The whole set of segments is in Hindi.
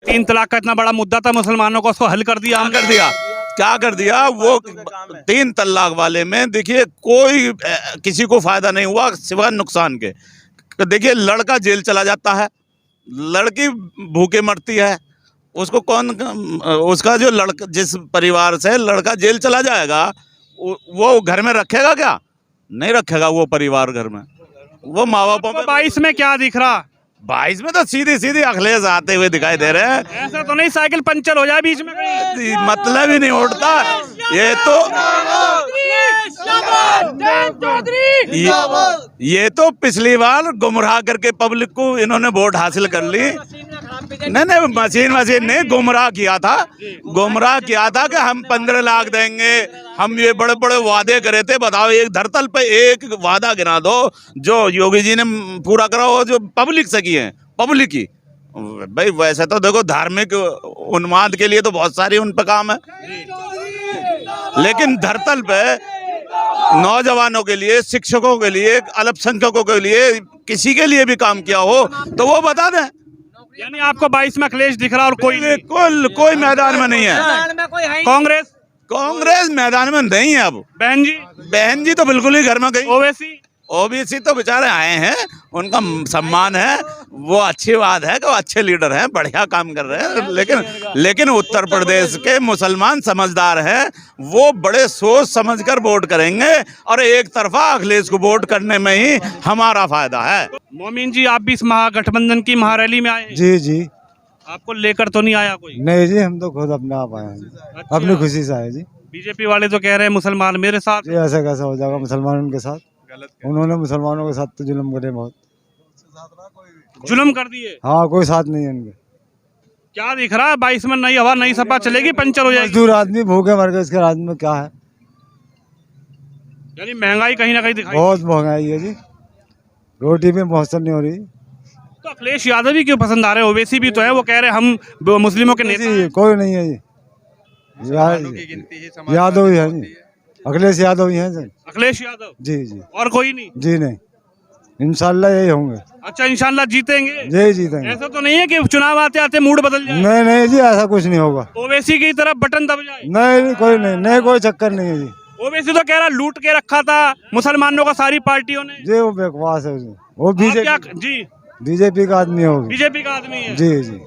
3 तलाक का इतना बड़ा मुद्दा था मुसलमानों का, उसको हल कर दिया क्या कर दिया, क्या कर दिया वो 3 तलाक वाले में? देखिए कोई किसी को फायदा नहीं हुआ सिवाय नुकसान के। देखिए लड़का जेल चला जाता है, लड़की भूखे मरती है, उसको कौन, उसका जो लड़का जिस परिवार से लड़का जेल चला जाएगा वो घर में रखेगा क्या? नहीं रखेगा वो परिवार घर में। वो माँ बापों पे 22 में क्या दिख रहा? 22 में तो सीधी सीधी अखिलेश आते हुए दिखाई दे रहे हैं। ऐसा तो नहीं साइकिल पंचर हो जाए बीच में कहीं? मतलब ही नहीं उठता ये तो पिछली बार गुमराह करके पब्लिक को इन्होंने वोट हासिल कर ली। नहीं मशीन नहीं, गुमराह किया था कि हम 15 लाख देंगे, हम ये बड़े बड़े वादे करे थे। बताओ एक धरतल पे एक वादा गिना दो जो योगी जी ने पूरा करा हो, जो पब्लिक से किए हैं, पब्लिक की। भाई वैसे तो देखो धार्मिक उन्माद के लिए तो बहुत सारी उन पे काम है, लेकिन धरतल पे नौजवानों के लिए, शिक्षकों के लिए, अल्पसंख्यकों के लिए, किसी के लिए भी काम किया हो तो वो बता दें। यानी आपको 22 में अखिलेश दिख रहा और कोई बिल्कुल कोई मैदान में नहीं है। कांग्रेस मैदान में नहीं है। अब बहन जी तो बिल्कुल ही घर में गई। ओबीसी तो बेचारे आए हैं, उनका सम्मान है, वो अच्छी बात है कि वो अच्छे लीडर हैं, बढ़िया काम कर रहे हैं। लेकिन उत्तर प्रदेश के मुसलमान समझदार हैं, वो बड़े सोच समझकर वोट करेंगे और एक तरफा अखिलेश को वोट करने में ही हमारा फायदा है। मोमिन जी, आप भी इस महागठबंधन की महारैली में आए? जी जी। आपको लेकर तो नहीं आया कोई? नहीं जी, हम तो खुद अपने आप आए हैं। अच्छा। अपनी खुशी से आए जी। बीजेपी वाले तो कह रहे हैं मुसलमान मेरे साथ। जी ऐसा कैसा हो जाएगा मुसलमान उनके साथ? उन्होंने मुसलमानों के साथ तो जुल्म करे, बहुत जुल्म कर दिए। हाँ, कोई साथ नहीं है उनके। क्या दिख रहा है? 22 में नई हवा, नई सपा चलेगी, पंचर हो जाएगी। मजदूर आदमी भूखे मर गए, इसके राज्य में क्या है? यानी महंगाई कहीं ना कहीं दिखाई। बहुत महंगाई है जी, रोटी में मौसम नहीं हो रही। तो अखिलेश यादव ही क्यों पसंद आ रहे हैं? ओवैसी भी तो है, वो कह रहे हैं हम मुस्लिमों के नेता हैं। कोई नहीं है जी, यादव ही है जी, अखिलेश यादव ही है जी। अखिलेश यादव जी जी, और कोई नहीं? जी नहीं, इंशाल्लाह यही होंगे। अच्छा, इंशाल्लाह जीतेंगे? जी जीतेंगे। ऐसा तो नहीं है कि चुनाव आते आते मूड बदल जाए? नहीं नहीं जी, ऐसा कुछ नहीं होगा। ओवैसी की तरफ बटन दब जाए? नहीं कोई नहीं, कोई चक्कर नहीं है जी। ओवैसी तो कह रहा लूट के रखा था मुसलमानों का सारी पार्टियों ने। जी वो बकवास है जी, वो बीजेपी का आदमी है। बीजेपी का आदमी है जी जी,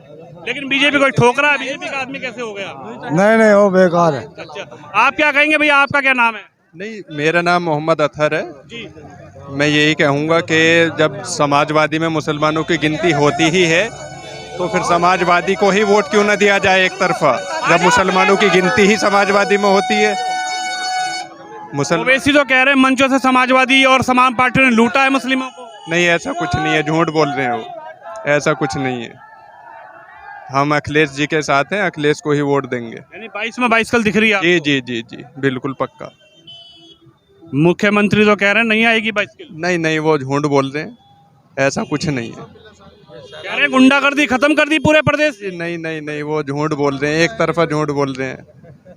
लेकिन बीजेपी को ठोक रहा है, बीजेपी का आदमी कैसे हो गया? नहीं वो बेकार है। अच्छा, आप क्या कहेंगे भैया, आपका क्या नाम है? नहीं, मेरा नाम मोहम्मद अतहर है जी। मैं यही कहूँगा कि जब समाजवादी में मुसलमानों की गिनती होती ही है तो फिर समाजवादी को ही वोट क्यों न दिया जाए एक तरफा, जब मुसलमानों की गिनती ही समाजवादी में होती है। ओवैसी तो कह रहे हैं मंचों से समाजवादी और समान पार्टियों ने लूटा है मुस्लिमों को। नहीं, ऐसा कुछ नहीं है, झूठ बोल रहे हो, ऐसा कुछ नहीं है। हम अखिलेश जी के साथ हैं, अखिलेश को ही वोट देंगे। यानी 22 में 22 कल दिख रही है? जी जी जी जी, बिल्कुल पक्का। मुख्यमंत्री तो कह रहे हैं नहीं आएगी 22 कल। नहीं, वो झूठ बोल रहे हैं, ऐसा कुछ नहीं है। कह रहे हैं गुंडागर्दी खत्म कर दी पूरे प्रदेश। नहीं, वो झूठ बोल रहे हैं, एक तरफा झूठ बोल रहे हैं,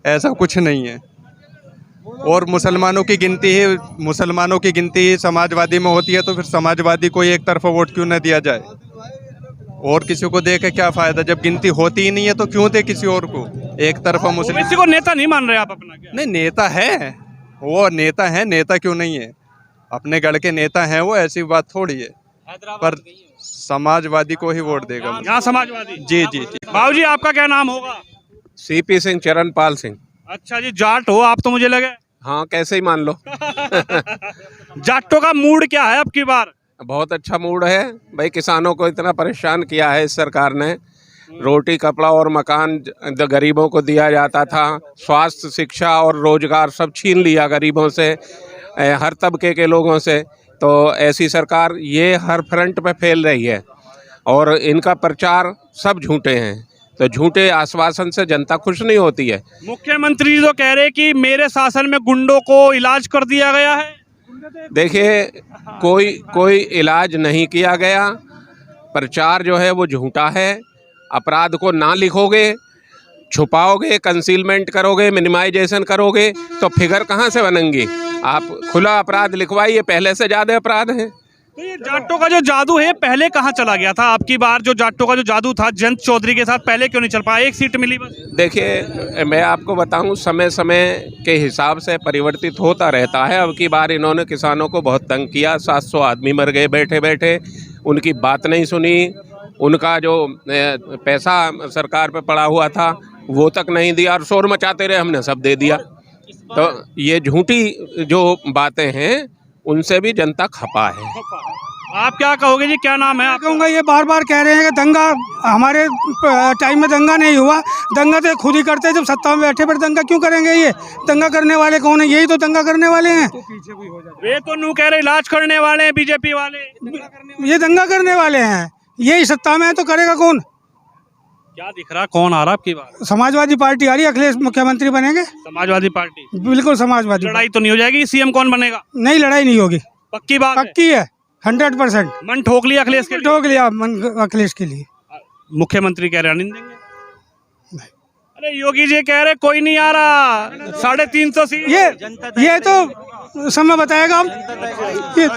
ऐसा कुछ नहीं है। और मुसलमानों की गिनती ही समाजवादी में होती है, तो फिर समाजवादी को एक तरफा वोट क्यों न दिया जाए? और किसी को दे के क्या फायदा, जब गिनती होती ही नहीं है तो क्यों दे किसी और को? एक तरफा मुस्लिम। किसी को नेता नहीं मान रहे आप अपना? क्या नहीं, नेता है, वो नेता है, नेता क्यों नहीं है? अपने गढ़ के नेता हैं वो, ऐसी बात थोड़ी है। पर समाजवादी को ही वोट देगा यहाँ समाजवादी। जी जी जी। बाबू जी, आपका क्या नाम होगा? सीपी सिंह, चरणपाल सिंह। अच्छा जी, जाट हो आप तो मुझे लगे। हाँ, कैसे ही मान लो। जाटों का मूड क्या है अब की बार? बहुत अच्छा मूड है भाई, किसानों को इतना परेशान किया है इस सरकार ने। रोटी, कपड़ा और मकान गरीबों को दिया जाता था, स्वास्थ्य, शिक्षा और रोजगार सब छीन लिया गरीबों से, हर तबके के लोगों से। तो ऐसी सरकार ये हर फ्रंट पे फैल रही है और इनका प्रचार सब झूठे हैं, तो झूठे आश्वासन से जनता खुश नहीं होती है। मुख्यमंत्री तो कह रहे कि मेरे शासन में गुंडों को इलाज कर दिया गया है। देखिए, कोई इलाज नहीं किया गया, प्रचार जो है वो झूठा है। अपराध को ना लिखोगे, छुपाओगे, कंसीलमेंट करोगे, मिनिमाइजेशन करोगे तो फिगर कहाँ से बनेंगी? आप खुला अपराध लिखवाइए, पहले से ज़्यादा अपराध हैं। तो ये जाटों का जो जादू है पहले कहाँ चला गया था? आपकी बार जो जाटों का जो जादू था जयंत चौधरी के साथ, पहले क्यों नहीं चल पाया? एक सीट मिली बस। देखिए, मैं आपको बताऊं, समय समय के हिसाब से परिवर्तित होता रहता है। अब की बार इन्होंने किसानों को बहुत तंग किया, 700 आदमी मर गए बैठे बैठे, उनकी बात नहीं सुनी, उनका जो पैसा सरकार पे पड़ा हुआ था वो तक नहीं दिया, और शोर मचाते रहे, हमने सब दे दिया। तो ये झूठी जो बातें हैं उनसे भी जनता खपा है। आप क्या कहोगे जी, क्या नाम है मैं आपका? कहूँगा ये बार बार कह रहे हैं कि दंगा, हमारे टाइम में दंगा नहीं हुआ। दंगा तो खुद ही करते हैं, जब सत्ता में बैठे, पर दंगा क्यों करेंगे? ये दंगा करने वाले कौन है? यही तो दंगा करने वाले हैं। वे तो नू कह रहे इलाज करने वाले हैं बीजेपी वाले। ये दंगा करने वाले हैं, यही सत्ता में है तो करेगा कौन? क्या दिख रहा, कौन आ रहा आपकी बार? समाजवादी पार्टी आ रही है, अखिलेश मुख्यमंत्री बनेंगे। समाजवादी पार्टी। बिल्कुल समाजवादी। लड़ाई तो नहीं हो जाएगी? सीएम कौन बनेगा? नहीं, लड़ाई नहीं होगी, पक्की बात है? पक्की है, 100%। मन ठोक लिया अखिलेश के लिए? ठोक लिया अखिलेश के लिए। मुख्यमंत्री कह रहे नहीं देंगे। अरे योगी जी कह रहे कोई नहीं आ रहा, 350 सीट। ये तो समय बताएगा। हम ये